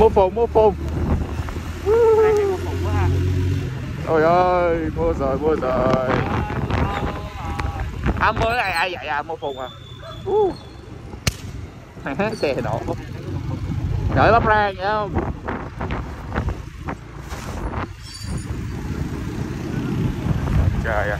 Mua phùng. Ôi ơi, mua rồi. Mua cái này ai vậy à, mua phùng à. Xe nổ. Đợi bắp rang nhá không? Trời ơi.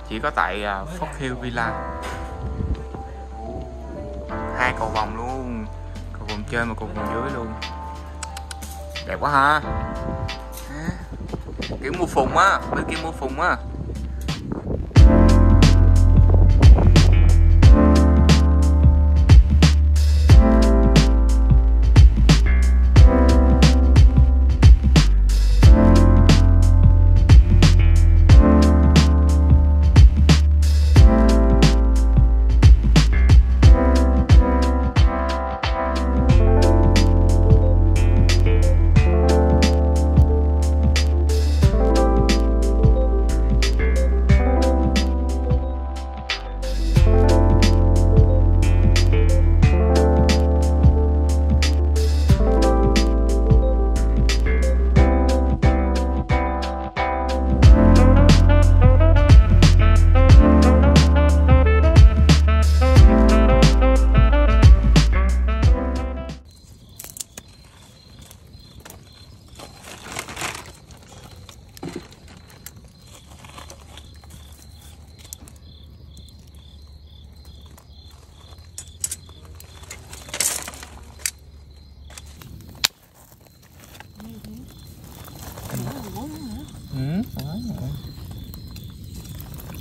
Chỉ có tại Phúc Hill Villa. Hai cầu vòng luôn, cầu vòng trên và cầu vòng dưới luôn. Đẹp quá ha. Kiểu mua phùng á, bên kia mua phùng á.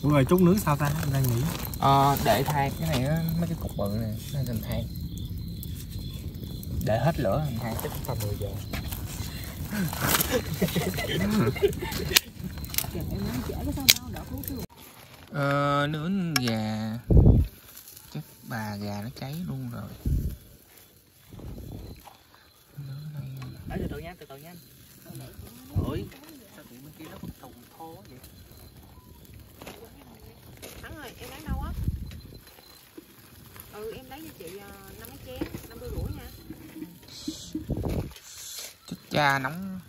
Ủa rồi trút nướng sao ta? Em đang nghĩ để than cái này á, mấy cái cục bự này nó thành than. Để hết lửa thành than chắc tầm 10 giờ. Nướng gà. Chắc bà gà nó cháy luôn rồi. Từ từ nha. Ôi, sao tụi bên kia nó còn thô vậy? Thắng rồi, em lấy đâu á? Em lấy cho chị 5 cái chén, 50 rưỡi nha. Chết cha nóng.